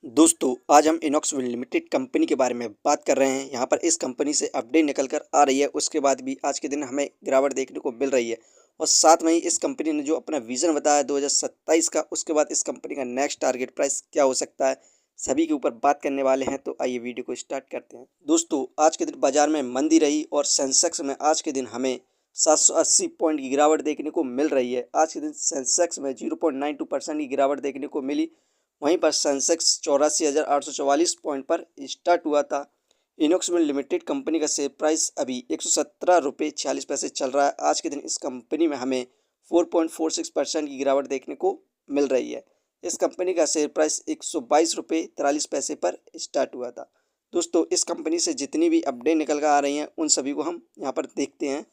दोस्तों आज हम इनॉक्स लिमिटेड कंपनी के बारे में बात कर रहे हैं। यहाँ पर इस कंपनी से अपडेट निकल कर आ रही है, उसके बाद भी आज के दिन हमें गिरावट देखने को मिल रही है। और साथ में ही इस कंपनी ने जो अपना विजन बताया 2027 का, उसके बाद इस कंपनी का नेक्स्ट टारगेट प्राइस क्या हो सकता है, सभी के ऊपर बात करने वाले हैं। तो आइए वीडियो को स्टार्ट करते हैं। दोस्तों आज के दिन बाजार में मंदी रही और सेंसेक्स में आज के दिन हमें 780 पॉइंट की गिरावट देखने को मिल रही है। आज के दिन सेंसेक्स में 0.92% की गिरावट देखने को मिली। वहीं पर सेंसेक्स 84,844 पॉइंट पर स्टार्ट हुआ था। इनॉक्स लिमिटेड कंपनी का शेयर प्राइस अभी 117 रुपये 46 पैसे चल रहा है। आज के दिन इस कंपनी में हमें 4.46% की गिरावट देखने को मिल रही है। इस कंपनी का शेयर प्राइस 122 रुपये 43 पैसे पर स्टार्ट हुआ था। दोस्तों इस कंपनी से जितनी भी अपडेट निकल कर आ रही हैं उन सभी को हम यहाँ पर देखते हैं।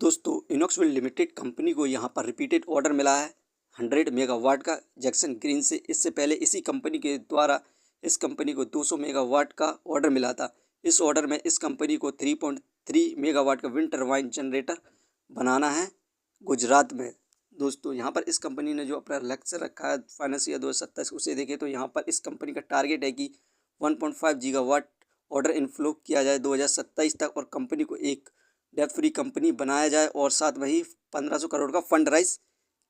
दोस्तों इनॉक्स लिमिटेड कंपनी को यहाँ पर रिपीटेड ऑर्डर मिला है 100 मेगावाट का जैक्सन ग्रीन से। इससे पहले इसी कंपनी के द्वारा इस कंपनी को 200 मेगावाट का ऑर्डर मिला था। इस ऑर्डर में इस कंपनी को 3.3 मेगावाट का विंड टरबाइन जनरेटर बनाना है गुजरात में। दोस्तों यहाँ पर इस कंपनी ने जो अपना लक्ष्य रखा है फाइनेंशियल 2027 उसे देखें तो यहाँ पर इस कंपनी का टारगेट है कि 1.5 गीगावाट ऑर्डर इनफ्लो किया जाए 2027 तक और कंपनी को एक डेब्ट फ्री कंपनी बनाया जाए और साथ में ही 1500 करोड़ का फंड राइज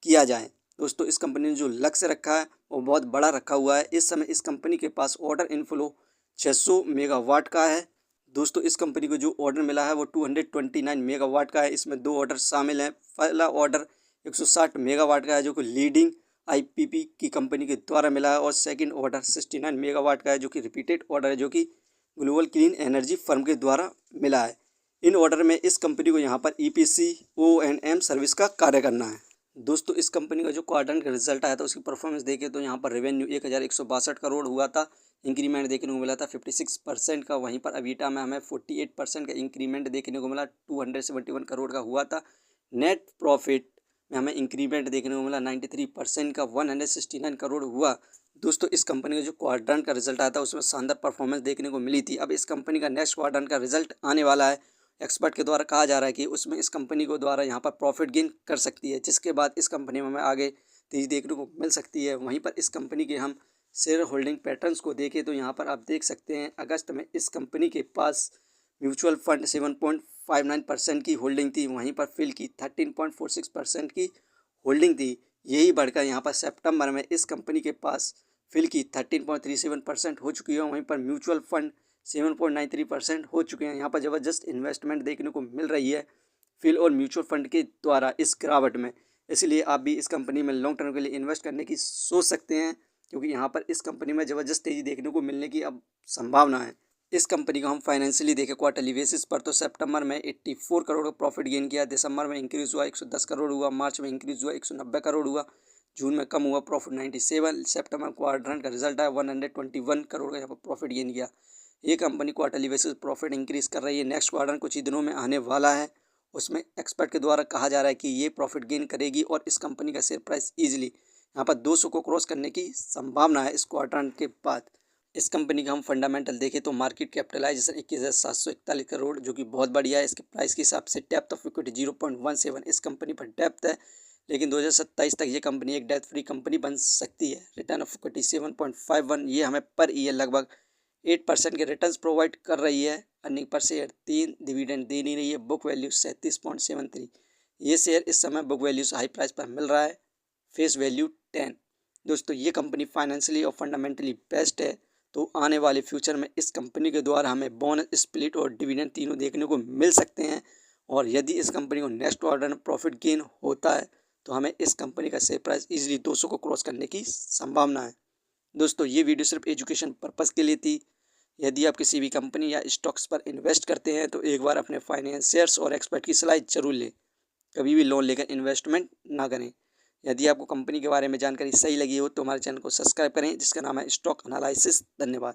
किया जाए। दोस्तों इस कंपनी ने जो लक्ष्य रखा है वो बहुत बड़ा रखा हुआ है। इस समय इस कंपनी के पास ऑर्डर इनफ्लो 600 मेगावाट का है। दोस्तों इस कंपनी को जो ऑर्डर मिला है वो 229 मेगावाट का है। इसमें दो ऑर्डर शामिल हैं। पहला ऑर्डर 160 मेगावाट का है जो कि लीडिंग आईपीपी की कंपनी के द्वारा मिला है और सेकंड ऑर्डर 69 मेगावाट का है जो कि रिपीटेड ऑर्डर है जो कि ग्लोबल क्लीन एनर्जी फर्म के द्वारा मिला है। इन ऑर्डर में इस कंपनी को यहाँ पर ईपीसी O&M सर्विस का कार्य करना है। दोस्तों इस कंपनी का जो क्वार्टर का रिजल्ट आया था उसकी परफॉर्मेंस देखें तो यहाँ पर रेवेन्यू 1162 करोड़ हुआ था। इंक्रीमेंट देखने को मिला था 56% का। वहीं पर अबीटा में हमें 48% का इंक्रीमेंट देखने को मिला, 271 करोड़ का हुआ था। नेट प्रॉफिट में हमें इंक्रीमेंट देखने को मिला 93% का, 169 करोड़ हुआ। दोस्तों इस कंपनी का जो क्वार्टर का रिजल्ट आया था उसमें शानदार परफॉर्मेंस देखने को मिली थी। अब इस कंपनी का नेक्स्ट क्वार्टर का रिजल्ट आने वाला है। एक्सपर्ट के द्वारा कहा जा रहा है कि उसमें इस कंपनी को द्वारा यहाँ पर प्रॉफिट गेन कर सकती है, जिसके बाद इस कंपनी में हमें आगे तेज़ी देखने को मिल सकती है। वहीं पर इस कंपनी के हम शेयर होल्डिंग पैटर्न्स को देखें तो यहाँ पर आप देख सकते हैं अगस्त में इस कंपनी के पास म्यूचुअल फंड 7.59% की होल्डिंग थी। वहीं पर फिल की 13.46% की होल्डिंग थी। यही बढ़कर यहाँ पर सितंबर में इस कंपनी के पास फिल की 13.37% हो चुकी है। वहीं पर म्यूचुअल फंड 7.93% हो चुके हैं। यहाँ पर ज़बरदस्त इन्वेस्टमेंट देखने को मिल रही है फिल और म्यूचुअल फंड के द्वारा इस गिरावट में। इसलिए आप भी इस कंपनी में लॉन्ग टर्म के लिए इन्वेस्ट करने की सोच सकते हैं, क्योंकि यहाँ पर इस कंपनी में ज़बरदस्त तेज़ी देखने को मिलने की अब संभावना है। इस कंपनी को हम फाइनेंशियली देखें क्वार्टरली बेसिस पर तो सितंबर में 84 करोड़ का प्रॉफिट गेन किया, दिसंबर में इंक्रीज़ हुआ 110 करोड़ हुआ, मार्च में इंक्रीज़ हुआ 190 करोड़ हुआ, जून में कम हुआ प्रॉफिट 97, सितंबर क्वार्टर का रिजल्ट आया 121 करोड़ का यहाँ पर प्रॉफिट गेन किया। ये company quarterly basis profit increase कर रही है। नेक्स्ट क्वार्टर कुछ ही दिनों में आने वाला है, उसमें एक्सपर्ट के द्वारा कहा जा रहा है कि ये प्रॉफिट गेन करेगी और इस कंपनी का शेयर प्राइस ईजिली यहाँ पर 200 को क्रॉस करने की संभावना है इस क्वार्टर के बाद। इस कंपनी का हम फंडामेंटल देखें तो मार्केट कैपिटलाइजेशन 21,741 करोड़ जो कि बहुत बढ़िया है। इसके प्राइस के हिसाब से डेप्थ ऑफ इक्विटी 0.17 इस कंपनी पर डेप्थ है, लेकिन 2027 तक ये कंपनी एक डेप्थ फ्री कंपनी बन सकती है। रिटर्न ऑफ इक्विटी 7.51, ये हमें पर ईयर लगभग 8% के रिटर्न्स प्रोवाइड कर रही है। अर्निंग पर शेयर 3, डिविडेंड दे नहीं रही है। बुक वैल्यू 37.73, ये शेयर इस समय बुक वैल्यू से हाई प्राइस पर मिल रहा है, फेस वैल्यू 10। दोस्तों ये कंपनी फाइनेंशियली और फंडामेंटली बेस्ट है, तो आने वाले फ्यूचर में इस कंपनी के द्वारा हमें बोनस, स्प्लिट और डिविडेंड तीनों देखने को मिल सकते हैं। और यदि इस कंपनी को नेक्स्ट क्वार्टर में प्रॉफिट गेन होता है तो हमें इस कंपनी का शेयर प्राइस इजीली 200 को क्रॉस करने की संभावना है। दोस्तों ये वीडियो सिर्फ एजुकेशन पर्पज़ के लिए थी। यदि आप किसी भी कंपनी या स्टॉक्स पर इन्वेस्ट करते हैं तो एक बार अपने फाइनेंशियर्स और एक्सपर्ट की सलाह जरूर लें। कभी भी लोन लेकर इन्वेस्टमेंट ना करें। यदि आपको कंपनी के बारे में जानकारी सही लगी हो तो हमारे चैनल को सब्सक्राइब करें, जिसका नाम है स्टॉक एनालिसिस। धन्यवाद।